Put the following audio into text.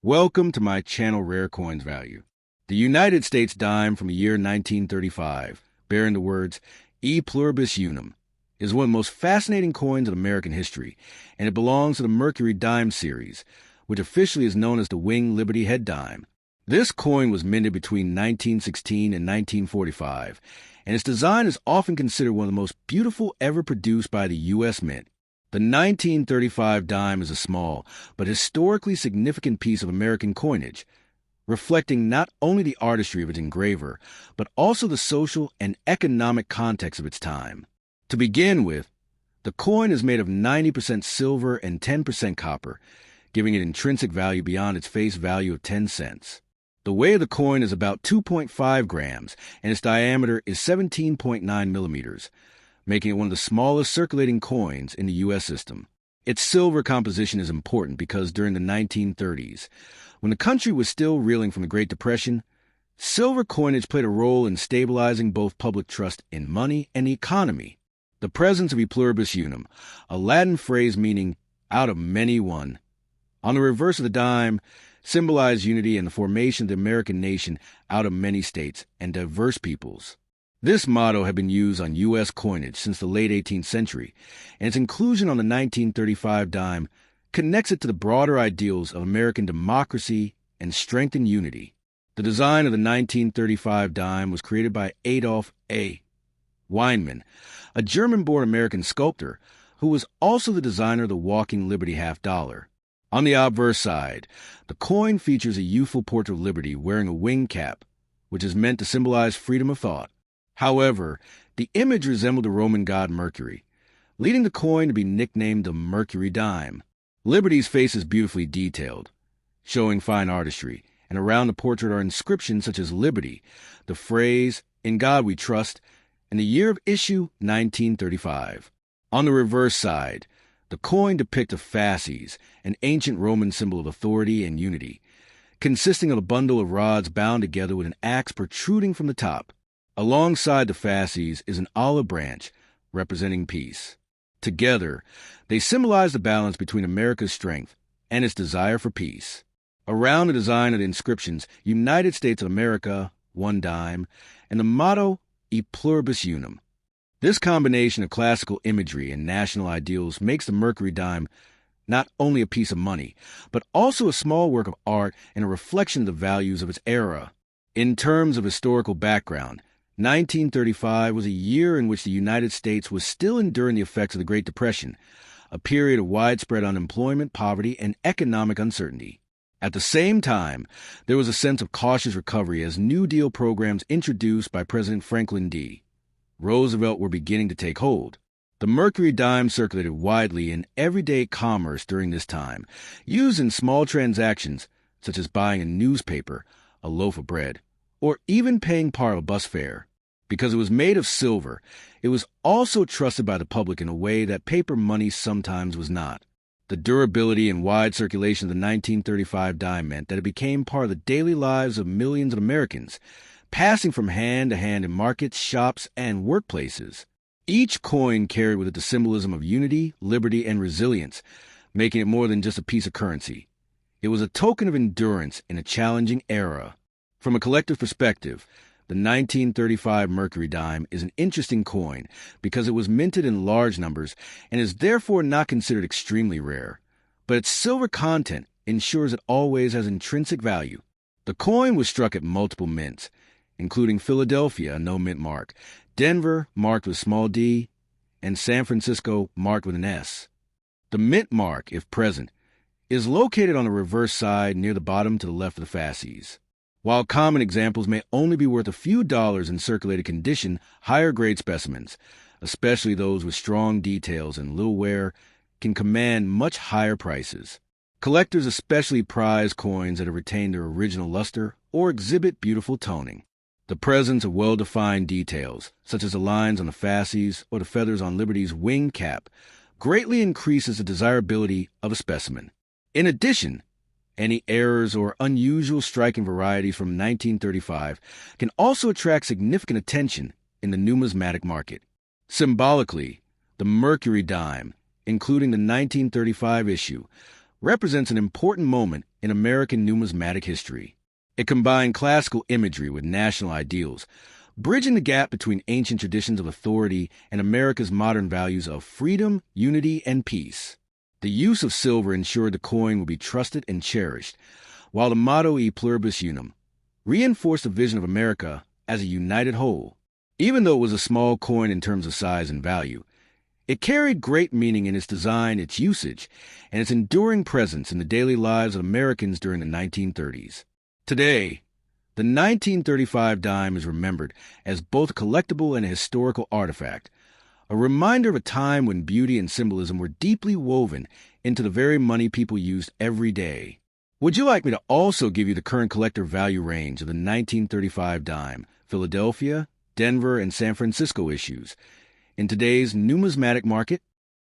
Welcome to my channel Rare Coins Value. The United States dime from the year 1935, bearing the words E pluribus unum, is one of the most fascinating coins in American history, and it belongs to the Mercury dime series, which officially is known as the Wing Liberty Head dime. This coin was minted between 1916 and 1945, and its design is often considered one of the most beautiful ever produced by the U.S. Mint. The 1935 dime is a small but historically significant piece of American coinage, reflecting not only the artistry of its engraver, but also the social and economic context of its time. To begin with, the coin is made of 90% silver and 10% copper, giving it intrinsic value beyond its face value of 10 cents. The weight of the coin is about 2.5 grams, and its diameter is 17.9 millimeters, making it one of the smallest circulating coins in the U.S. system. Its silver composition is important because during the 1930s, when the country was still reeling from the Great Depression, silver coinage played a role in stabilizing both public trust in money and the economy. The presence of E pluribus unum, a Latin phrase meaning out of many one, on the reverse of the dime, symbolized unity and the formation of the American nation out of many states and diverse peoples. This motto had been used on U.S. coinage since the late 18th century, and its inclusion on the 1935 dime connects it to the broader ideals of American democracy and strengthened unity. The design of the 1935 dime was created by Adolf A. Weinmann, a German-born American sculptor who was also the designer of the walking Liberty half dollar. On the obverse side, the coin features a youthful portrait of Liberty wearing a wing cap, which is meant to symbolize freedom of thought. However, the image resembled the Roman god Mercury, leading the coin to be nicknamed the Mercury dime. Liberty's face is beautifully detailed, showing fine artistry, and around the portrait are inscriptions such as Liberty, the phrase, "In God We Trust," and the year of issue, 1935. On the reverse side, the coin depicts a fasces, an ancient Roman symbol of authority and unity, consisting of a bundle of rods bound together with an axe protruding from the top. Alongside the fasces is an olive branch representing peace. Together, they symbolize the balance between America's strength and its desire for peace. Around the design of the inscriptions, United States of America, one dime, and the motto, E pluribus unum. This combination of classical imagery and national ideals makes the Mercury dime not only a piece of money, but also a small work of art and a reflection of the values of its era. In terms of historical background, 1935 was a year in which the United States was still enduring the effects of the Great Depression, a period of widespread unemployment, poverty, and economic uncertainty. At the same time, there was a sense of cautious recovery as New Deal programs introduced by President Franklin D. Roosevelt were beginning to take hold. The Mercury dime circulated widely in everyday commerce during this time, used in small transactions such as buying a newspaper, a loaf of bread, or even paying part of a bus fare. Because it was made of silver, it was also trusted by the public in a way that paper money sometimes was not. The durability and wide circulation of the 1935 dime meant that it became part of the daily lives of millions of Americans, passing from hand to hand in markets, shops, and workplaces. Each coin carried with it the symbolism of unity, liberty, and resilience, making it more than just a piece of currency. It was a token of endurance in a challenging era. From a collector's perspective, the 1935 Mercury dime is an interesting coin because it was minted in large numbers and is therefore not considered extremely rare, but its silver content ensures it always has intrinsic value. The coin was struck at multiple mints, including Philadelphia, no mint mark, Denver, marked with small d, and San Francisco, marked with an S. The mint mark, if present, is located on the reverse side near the bottom to the left of the fasces. While common examples may only be worth a few dollars in circulated condition, higher-grade specimens, especially those with strong details and little wear, can command much higher prices. Collectors especially prize coins that have retained their original luster or exhibit beautiful toning. The presence of well-defined details, such as the lines on the fasces or the feathers on Liberty's wing cap, greatly increases the desirability of a specimen. In addition, any errors or unusual striking varieties from 1935 can also attract significant attention in the numismatic market. Symbolically, the Mercury dime, including the 1935 issue, represents an important moment in American numismatic history. It combined classical imagery with national ideals, bridging the gap between ancient traditions of authority and America's modern values of freedom, unity, and peace. The use of silver ensured the coin would be trusted and cherished, while the motto E pluribus unum reinforced the vision of America as a united whole. Even though it was a small coin in terms of size and value, it carried great meaning in its design, its usage, and its enduring presence in the daily lives of Americans during the 1930s. Today, the 1935 dime is remembered as both a collectible and a historical artifact, a reminder of a time when beauty and symbolism were deeply woven into the very money people used every day. Would you like me to also give you the current collector value range of the 1935 dime, Philadelphia, Denver, and San Francisco issues in today's numismatic market?